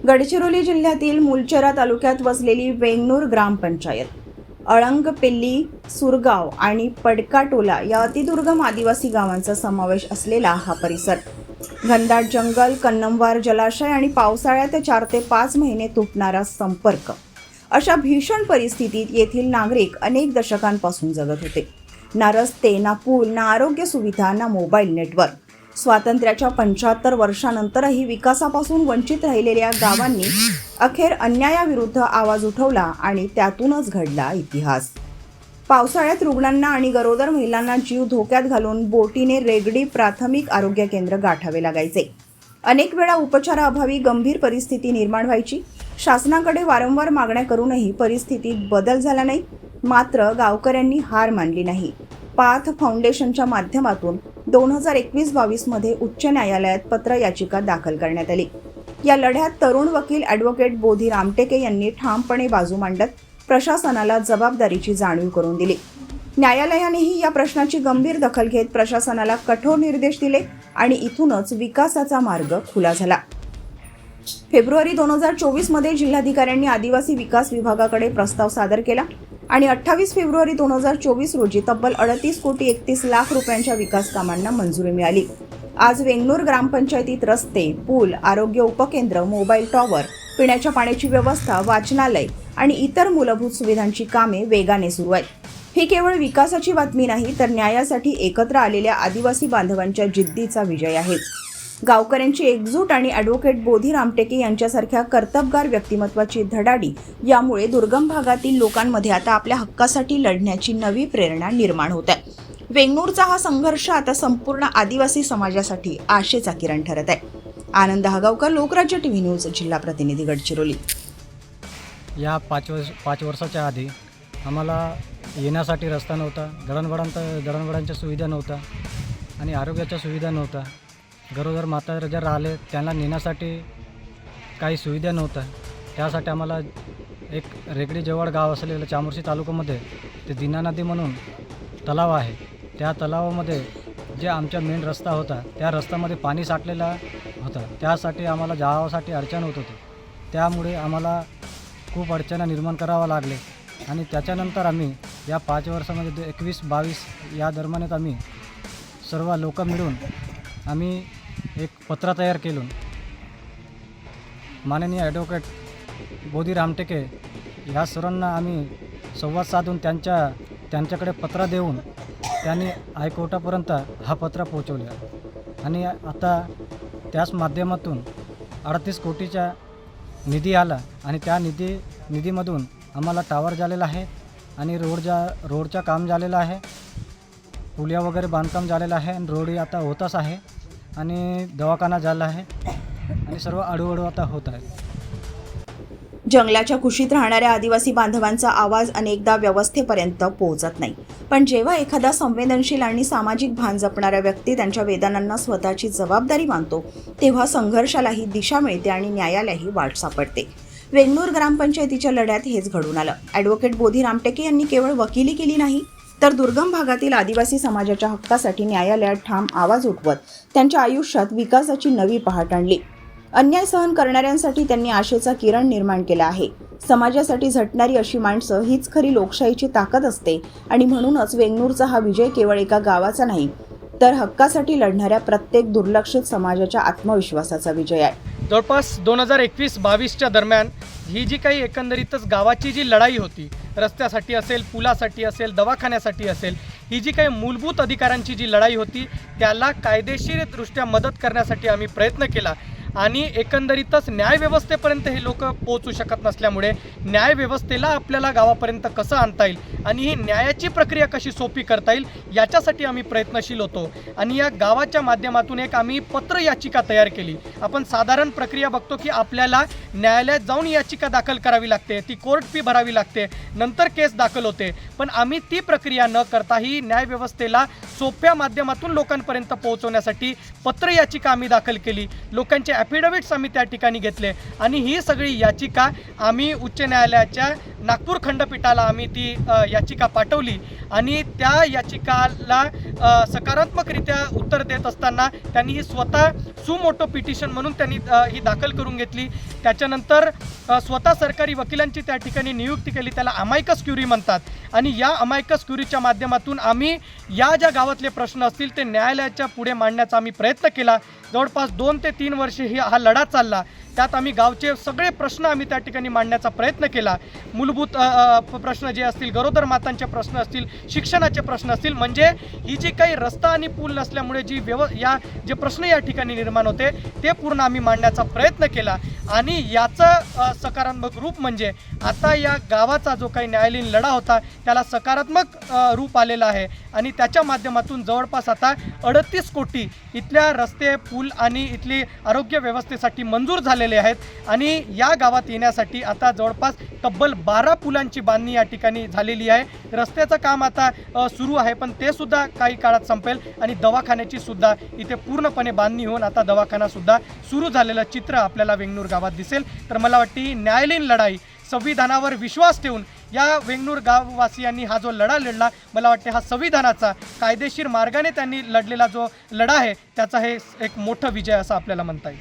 गडचिरोली जिल्ह्यातील मुलचेरा तालुक्यात वसलेली वेंगनूर ग्रामपंचायत, अळंगपेल्ली, सुरगाव आणि पडकाटोला या अतिदुर्गम आदिवासी गावांचा समावेश असलेला हा परिसर घनदाट जंगल, कन्नमवार जलाशय आणि पावसाळ्यात 4 ते 5 महिने तुटणारा संपर्क अशा भीषण परिस्थितीत येथील नागरिक अनेक दशकांपासून जगत होते. ना रस्ते, ना पूल, ना आरोग्य सुविधा, ना मोबाईल नेटवर्क. स्वातंत्र्याच्या 75 वर्षानंतरही विकासापासून वंचित राहिलेल्या गावांनी अखेर अन्यायाविरुद्ध आवाज उठवला आणि त्यातूनच घडला इतिहास. पावसाळ्यात रुग्णांना आणि गरोदर महिलांना जीव धोक्यात घालून बोटीने रेगडी प्राथमिक आरोग्य केंद्र गाठावे लागायचे. अनेक वेळा उपचाराअभावी गंभीर परिस्थिती निर्माण व्हायची. शासनाकडे वारंवार मागण्या करूनही परिस्थितीत बदल झाला नाही. मात्र गावकऱ्यांनी हार मानली नाही. पाथ फाउंडेशनच्या माध्यमातून 2021-22 मध्ये उच्च न्यायालयात पत्र याचिका दाखल करण्यात आली. या लढ्यात तरुण वकील ॲडव्होकेट बोधी रामटेके यांनी ठामपणे बाजू मांडत प्रशासनाला जबाबदारीची जाणीव करून दिली. न्यायालयानेही या प्रश्नाची गंभीर दखल घेत प्रशासनाला कठोर निर्देश दिले आणि इथूनच विकासाचा मार्ग खुला झाला. फेब्रुवारी 2024 मध्ये जिल्हाधिकाऱ्यांनी आदिवासी विकास विभागाकडे प्रस्ताव सादर केला आणि 28 फेब्रुवारी 2024 रोजी तब्बल 38,31,00,000 रुपयांच्या विकास कामांना मंजुरी मिळाली. आज वेंगनूर ग्रामपंचायतीत रस्ते, पूल, आरोग्य उपकेंद्र, मोबाईल टॉवर, पिण्याच्या पाण्याची व्यवस्था, वाचनालय आणि इतर मूलभूत सुविधांची कामे वेगाने सुरू आहेत. ही केवळ विकासाची बातमी नाही, तर न्यायासाठी एकत्र आलेल्या आदिवासी बांधवांच्या जिद्दीचा विजय आहे. गावकऱ्यांची एकजूट आणि ॲडव्होकेट बोधी रामटेके यांच्यासारख्या कर्तबगार व्यक्तिमत्वाची धडाडी यामुळे दुर्गम भागातील लोकांमध्ये आता आपल्या हक्कासाठी लढण्याची नवी प्रेरणा निर्माण होत आहे. वेंगनूरचा हा संघर्ष आता संपूर्ण आदिवासी समाजासाठी आशेचा किरण ठरत आहे. आनंद हगावकर, लोकराज्य टीव्ही न्यूज, जिल्हा प्रतिनिधी, गडचिरोली. या 5 वर्षाच्या आधी आम्हाला येण्यासाठी रस्ता नव्हता, दळणवळणाच्या सुविधा नव्हता आणि आरोग्याच्या सुविधा नव्हता. गरोदर माता जर राहिले त्यांना नेण्यासाठी काही सुविधा नव्हता. त्यासाठी आम्हाला एक रेगडी जवळ गाव असलेलं चामोर्शी तालुक्यामध्ये ते दिना नदी म्हणून तलाव आहे. त्या तलावामध्ये जे आमचा मेन रस्ता होता त्या रस्त्यामध्ये पाणी साठलेला होता. त्यासाठी आम्हाला जावासाठी अडचण होत होती. त्यामुळे आम्हाला खूप अडचणी निर्माण करावं लागले आणि त्याच्यानंतर आम्ही या 5 वर्षामध्ये 21-22 या दरम्यानात आम्ही सर्व लोक मिळून आम्ही एक पत्र तयार केलं. माननीय ॲडव्होकेट बोधी रामटेके या सर्वांना आम्ही संवाद साधून त्यांच्याकडे पत्र देऊन त्यांनी हायकोर्टापर्यंत हा पत्र पोहोचवला आणि आता त्याच माध्यमातून 38 कोटीचा निधी आला आणि त्या निधीमधून आम्हाला टावर झालेला आहे आणि रोडचं काम झालेलं आहे. पुलिया वगैरे बांधकाम झालेलं आहे आणि रोड आता होतच आहे आणि दवाखाना झाला आहे आणि सर्व हळूहळू आता होत आहे. जंगलाच्या कुशीत राहणाऱ्या आदिवासी बांधवांचा आवाज अनेकदा व्यवस्थेपर्यंत पोहोचत नाही. पण जेव्हा एखादा संवेदनशील आणि सामाजिक भान जपणारा व्यक्ती त्यांच्या वेदनांना स्वतःची जबाबदारी मानतो, तेव्हा संघर्षालाही दिशा मिळते आणि न्यायालाही वाट सापडते. वेंगनूर ग्रामपंचायतीच्या लढ्यात हेच घडून आलं. ॲडव्होकेट बोधी रामटेके यांनी केवळ वकिली केली नाही, तर दुर्गम भागातील आदिवासी समाजाच्या हक्कासाठी न्यायालयात ठाम आवाज उठवत त्यांच्या आयुष्यात विकासाची नवी पहाट आणली. अन्याय सहन करणाऱ्यांसाठी त्यांनी आशेचा किरण निर्माण केला आहे. समाजासाठी झटणारी अशी माणसं हीच खरी लोकशाहीची ताकद असते आणि म्हणूनच वेंगनूरचा हा विजय केवळ एका गावाचा नाही, तर हक्कासाठी लढणाऱ्या प्रत्येक दुर्लक्षित समाजाच्या आत्मविश्वासाचा विजय आहे. जवळपास 2021-22च्या दरम्यान ही जी काही एकंदरीतच गावाची जी लढाई होती, रस्त्यासाठी असेल, पुलासाठी असेल, दवाखान्यासाठी असेल, ही जी काही मूलभूत अधिकारांची जी लढाई होती त्याला कायदेशीरदृष्ट्या मदत करण्यासाठी आम्ही प्रयत्न केला आणि एकंदरीतच न्यायव्यवस्थेपर्यंत हे लोक पोहोचू शकत नसल्यामुळे न्यायव्यवस्थेला आपल्याला गावापर्यंत कसं आणता येईल आणि ही न्यायाची प्रक्रिया कशी सोपी करता येईल याच्यासाठी आम्ही प्रयत्नशील होतो आणि या गावाच्या माध्यमातून एक आम्ही पत्र याचिका तयार केली. आपण साधारण प्रक्रिया बघतो की आपल्याला न्यायालयात जाऊन याचिका दाखल करावी लागते, ती कोर्ट फी भरावी लागते, नंतर केस दाखल होते. पण आम्ही ती प्रक्रिया न करता ही न्यायव्यवस्थेला सोप्या माध्यमातून लोकांपर्यंत पोहोचवण्यासाठी पत्र याचिका आम्ही दाखल केली. लोकांचे ॲफिडेव्हिट्स आम्ही त्या ठिकाणी घेतले आणि ही सगळी याचिका आम्ही उच्च न्यायालयाच्या नागपूर खंडपीठाला आम्ही ती याचिका पाठवली आणि त्या याचिकाला सकारात्मकरित्या उत्तर देत येत असताना त्यांनी ही स्वतः सुमोटो पिटिशन म्हणून त्यांनी ही दाखल करून घेतली. त्याच्यानंतर स्वतः सरकारी वकिलांची त्या ठिकाणी नियुक्ती केली, त्याला अमायकस क्युरी म्हणतात. आणि या अमायकस क्युरीच्या माध्यमातून आम्ही या ज्या गावातले प्रश्न असतील ते न्यायालयाच्या पुढे मांडण्याचा आम्ही प्रयत्न केला. जवळपास 2 ते 3 वर्षे हा लढा चालला. त्यात आम्ही गावचे सगळे प्रश्न आम्ही त्या ठिकाणी मांडण्याचा प्रयत्न केला. मूलभूत प्रश्न जे असतील, गरोदर मातांचे प्रश्न असतील, शिक्षणाचे प्रश्न असतील, म्हणजे ही जी काही रस्ता आणि पूल नसल्यामुळे जे प्रश्न या ठिकाणी निर्माण होते ते पूर्ण आम्ही मांडण्याचा प्रयत्न केला. आणि याचं सकारात्मक रूप म्हणजे आता या गावाचा जो काही न्यायालयीन लढा होता त्याला सकारात्मक रूप आलेलं आहे. आणि त्याच्या माध्यमातून जवळपास आता 38 कोटी इथल्या रस्ते, पूल आणि इथली आरोग्य व्यवस्थेसाठी मंजूर झालेले आहेत. आणि या गावात येण्यासाठी आता जवळपास तब्बल 12 पुलांची बांधणी या ठिकाणी झालेली आहे. रस्त्याचं काम आता सुरू आहे, पण ते सुद्धा काही काळात संपेल. आणि दवाखान्याची सुद्धा इथे पूर्णपणे बांधणी होऊन आता दवाखानासुद्धा सुरू झालेलं चित्र आपल्याला वेंगनूर गावात दिसेल. तर मला वाटते ही न्यायालयीन लढाई, संविधानावर विश्वास ठेवून या वेंगनूर गाववासियांनी हा जो लढा लढला, मला वाटते हा संविधानाचा कायदेशीर मार्गाने त्यांनी लढलेला जो लढा आहे त्याचा हे एक मोठा विजय असं आपल्याला म्हणता येईल.